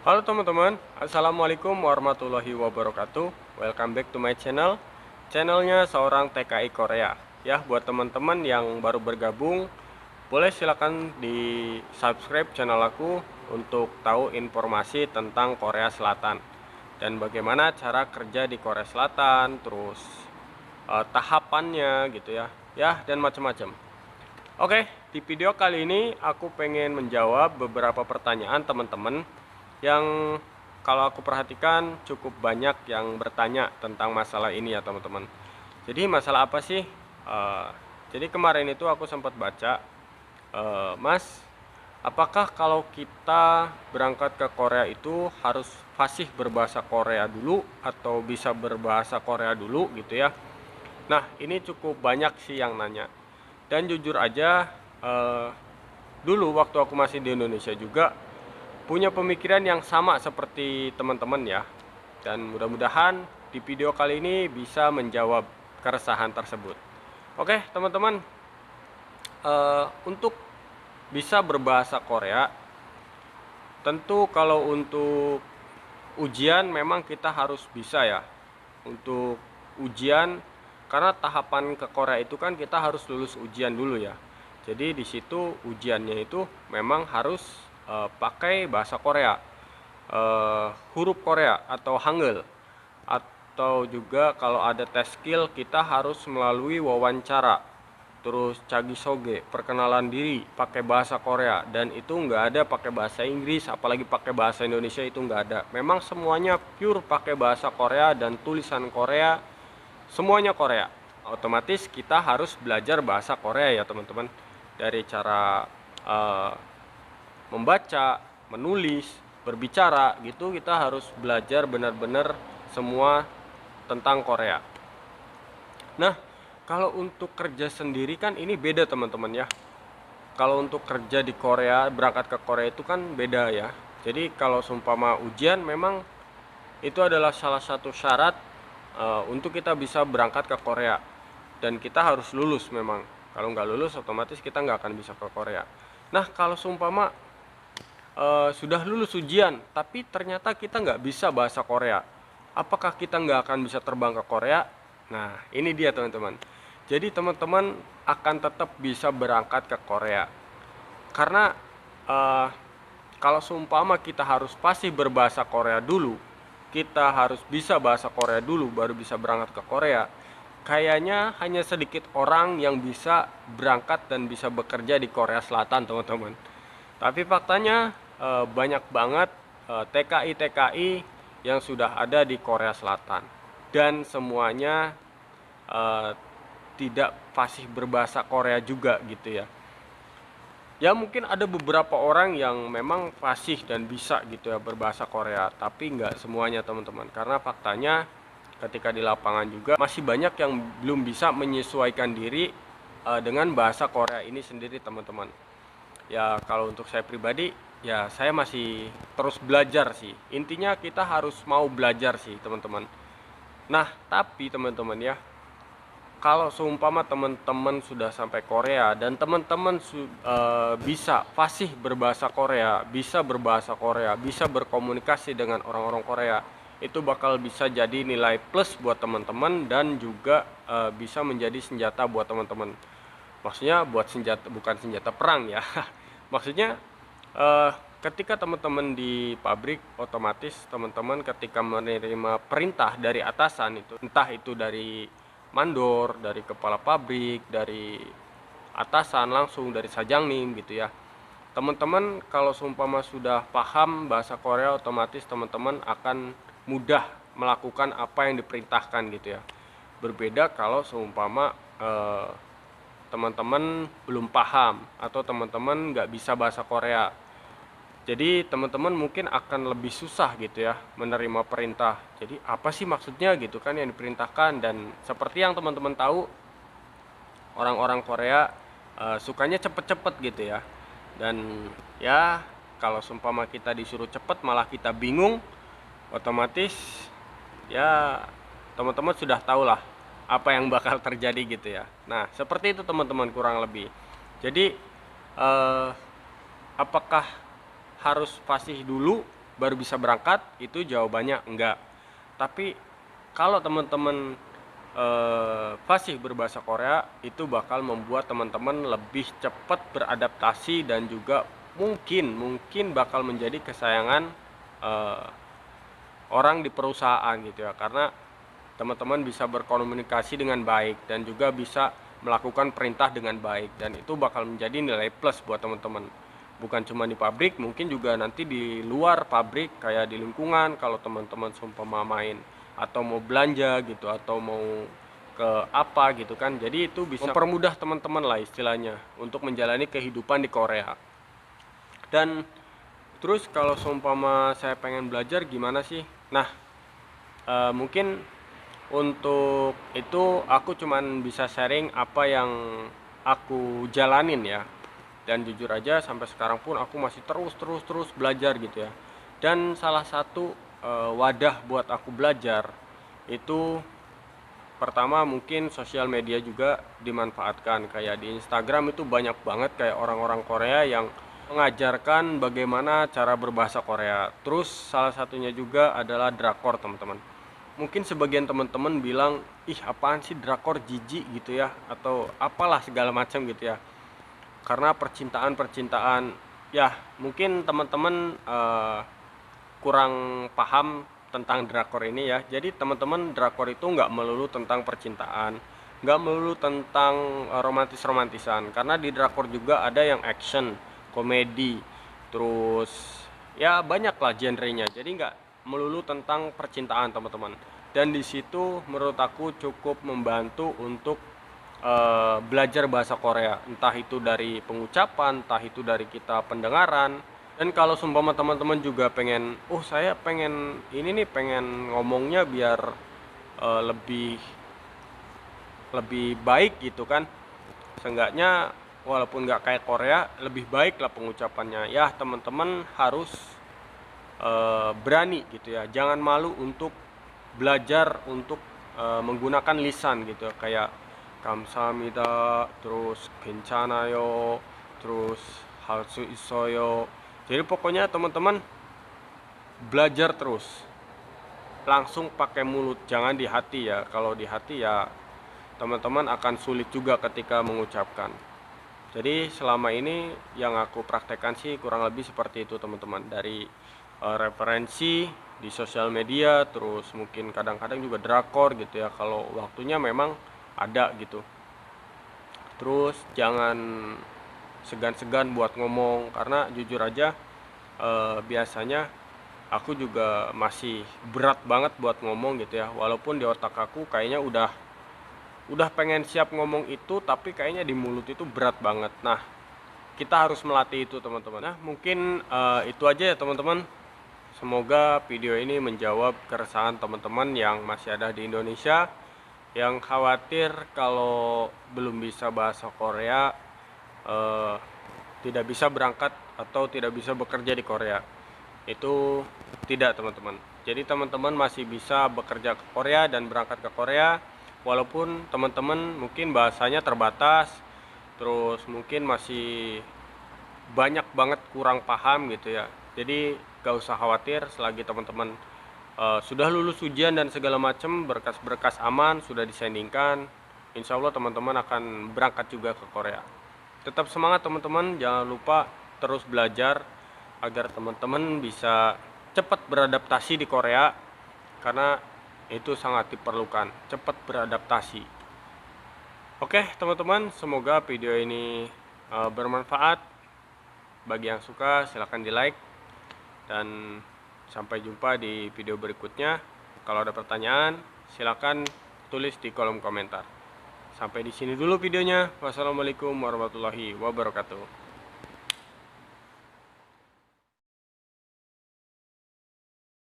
Halo teman-teman, Assalamualaikum warahmatullahi wabarakatuh. Welcome back to my channelnya seorang TKI Korea. Ya, buat teman-teman yang baru bergabung, boleh silakan di subscribe channel aku untuk tahu informasi tentang Korea Selatan dan bagaimana cara kerja di Korea Selatan, terus tahapannya gitu ya, dan macam-macam. Oke, di video kali ini aku pengen menjawab beberapa pertanyaan teman-teman yang kalau aku perhatikan cukup banyak yang bertanya tentang masalah ini ya teman-teman. Jadi masalah apa sih? Jadi kemarin itu aku sempat baca, Mas, apakah kalau kita berangkat ke Korea itu harus fasih berbahasa Korea dulu atau bisa berbahasa Korea dulu gitu ya? Nah, ini cukup banyak sih yang nanya. Dan jujur aja, eh, dulu waktu aku masih di Indonesia juga punya pemikiran yang sama seperti teman-teman ya. Dan mudah-mudahan di video kali ini bisa menjawab keresahan tersebut. Oke, teman-teman, untuk bisa berbahasa Korea, tentu kalau untuk ujian memang kita harus bisa ya. Untuk ujian, karena tahapan ke Korea itu kan kita harus lulus ujian dulu ya. Jadi di situ ujiannya itu memang harus pakai bahasa Korea, huruf Korea atau Hangul, atau juga kalau ada tes skill kita harus melalui wawancara, terus cagisoge, perkenalan diri pakai bahasa Korea, dan itu nggak ada pakai bahasa Inggris, apalagi pakai bahasa Indonesia itu nggak ada. Memang semuanya pure pakai bahasa Korea dan tulisan Korea, semuanya Korea. Otomatis kita harus belajar bahasa Korea ya teman-teman, dari cara eh, membaca, menulis, berbicara gitu, kita harus belajar benar-benar semua tentang Korea. Nah, kalau untuk kerja sendiri kan ini beda teman-teman ya. Kalau untuk kerja di Korea, berangkat ke Korea itu kan beda ya. Jadi kalau seumpama ujian memang itu adalah salah satu syarat untuk kita bisa berangkat ke Korea. Dan kita harus lulus memang. Kalau nggak lulus otomatis kita nggak akan bisa ke Korea. Nah, kalau seumpama sudah lulus ujian, tapi ternyata kita nggak bisa bahasa Korea. Apakah kita nggak akan bisa terbang ke Korea? Nah, ini dia teman-teman. Jadi teman-teman akan tetap bisa berangkat ke Korea. Karena eh, kalau seumpama kita harus pasti berbahasa Korea dulu, kita harus bisa bahasa Korea dulu baru bisa berangkat ke Korea. Kayaknya hanya sedikit orang yang bisa berangkat dan bisa bekerja di Korea Selatan, teman-teman. Tapi faktanya banyak banget TKI-TKI yang sudah ada di Korea Selatan. Dan semuanya eh, tidak fasih berbahasa Korea juga gitu ya. Ya mungkin ada beberapa orang yang memang fasih dan bisa gitu ya berbahasa Korea, tapi nggak semuanya teman-teman. Karena faktanya ketika di lapangan juga masih banyak yang belum bisa menyesuaikan diri dengan bahasa Korea ini sendiri teman-teman. Ya kalau untuk saya pribadi, ya saya masih terus belajar sih. Intinya kita harus mau belajar sih teman-teman. Nah tapi teman-teman ya, kalau seumpama teman-teman sudah sampai Korea dan teman-teman bisa fasih berbahasa Korea, bisa berbahasa Korea, bisa berkomunikasi dengan orang-orang Korea, itu bakal bisa jadi nilai plus buat teman-teman dan juga bisa menjadi senjata buat teman-teman. Maksudnya buat senjata, bukan senjata perang ya. Maksudnya eh, ketika teman-teman di pabrik, otomatis teman-teman ketika menerima perintah dari atasan itu, entah itu dari mandor, dari kepala pabrik, dari atasan langsung, dari sajangnim gitu ya. Teman-teman kalau seumpama sudah paham bahasa Korea, otomatis teman-teman akan mudah melakukan apa yang diperintahkan gitu ya. Berbeda kalau seumpama teman-teman belum paham atau teman-teman nggak bisa bahasa Korea. Jadi teman-teman mungkin akan lebih susah gitu ya menerima perintah. Jadi apa sih maksudnya gitu kan yang diperintahkan, dan seperti yang teman-teman tahu, orang-orang Korea sukanya cepet-cepet gitu ya. Dan ya kalau seumpama kita disuruh cepet malah kita bingung, otomatis ya teman-teman sudah tahu lah apa yang bakal terjadi gitu ya. Nah seperti itu teman-teman kurang lebih. Jadi apakah harus fasih dulu baru bisa berangkat? Itu jawabannya enggak. Tapi kalau teman-teman fasih berbahasa Korea, itu bakal membuat teman-teman lebih cepat beradaptasi dan juga mungkin bakal menjadi kesayangan eh, orang di perusahaan gitu ya, karena teman-teman bisa berkomunikasi dengan baik dan juga bisa melakukan perintah dengan baik, dan itu bakal menjadi nilai plus buat teman-teman. Bukan cuma di pabrik, mungkin juga nanti di luar pabrik, kayak di lingkungan, kalau teman-teman seumpama main atau mau belanja gitu, atau mau ke apa gitu kan. Jadi itu bisa mempermudah teman-teman lah istilahnya untuk menjalani kehidupan di Korea. Dan terus kalau seumpama saya pengen belajar gimana sih? Nah, mungkin untuk itu aku cuman bisa sharing apa yang aku jalanin ya. Dan jujur aja sampai sekarang pun aku masih terus belajar gitu ya. Dan salah satu wadah buat aku belajar itu pertama mungkin sosial media juga dimanfaatkan. Kayak di Instagram itu banyak banget kayak orang-orang Korea yang mengajarkan bagaimana cara berbahasa Korea. Terus salah satunya juga adalah drakor, teman-teman. Mungkin sebagian teman-teman bilang, ih apaan sih drakor, jijik gitu ya, atau apalah segala macam gitu ya. Karena percintaan ya, mungkin teman-teman kurang paham tentang drakor ini ya. Jadi teman-teman, drakor itu nggak melulu tentang percintaan, nggak melulu tentang romantis-romantisan, karena di drakor juga ada yang action, komedi, terus ya banyak lah genrenya. Jadi nggak melulu tentang percintaan, teman-teman. Dan di situ menurut aku cukup membantu untuk belajar bahasa Korea, entah itu dari pengucapan, entah itu dari kita pendengaran. Dan kalau seumpama teman-teman juga pengen, saya pengen ini nih, pengen ngomongnya biar lebih baik gitu kan, seenggaknya walaupun nggak kayak Korea, lebih baik lah pengucapannya ya. Teman-teman harus berani gitu ya, jangan malu untuk belajar untuk menggunakan lisan gitu ya. Kayak 감사합니다, terus 괜찮아요, terus 할 수 있어요. Jadi pokoknya teman-teman belajar terus, langsung pakai mulut, jangan di hati ya. Kalau di hati ya teman-teman akan sulit juga ketika mengucapkan. Jadi selama ini yang aku praktekkan sih kurang lebih seperti itu, teman-teman. Dari referensi di sosial media, terus mungkin kadang-kadang juga drakor gitu ya, kalau waktunya memang ada gitu. Terus jangan segan-segan buat ngomong, karena jujur aja biasanya aku juga masih berat banget buat ngomong gitu ya, walaupun di otak aku kayaknya udah pengen siap ngomong itu, tapi kayaknya di mulut itu berat banget. Nah, kita harus melatih itu, teman-teman. Nah, mungkin itu aja ya, teman-teman. Semoga video ini menjawab keresahan teman-teman yang masih ada di Indonesia, yang khawatir kalau belum bisa bahasa Korea, tidak bisa berangkat atau tidak bisa bekerja di Korea. Itu tidak, teman-teman. Jadi teman-teman masih bisa bekerja ke Korea dan berangkat ke Korea, walaupun teman-teman mungkin bahasanya terbatas, terus mungkin masih banyak banget kurang paham gitu ya. Jadi gak usah khawatir, selagi teman-teman sudah lulus ujian dan segala macam, berkas-berkas aman, sudah disendingkan, insya Allah teman-teman akan berangkat juga ke Korea. Tetap semangat, teman-teman, jangan lupa terus belajar agar teman-teman bisa cepat beradaptasi di Korea, karena itu sangat diperlukan, cepat beradaptasi. Oke teman-teman, semoga video ini bermanfaat. Bagi yang suka silahkan di like, dan sampai jumpa di video berikutnya. Kalau ada pertanyaan silahkan tulis di kolom komentar. Sampai di sini dulu videonya. Wassalamualaikum warahmatullahi wabarakatuh.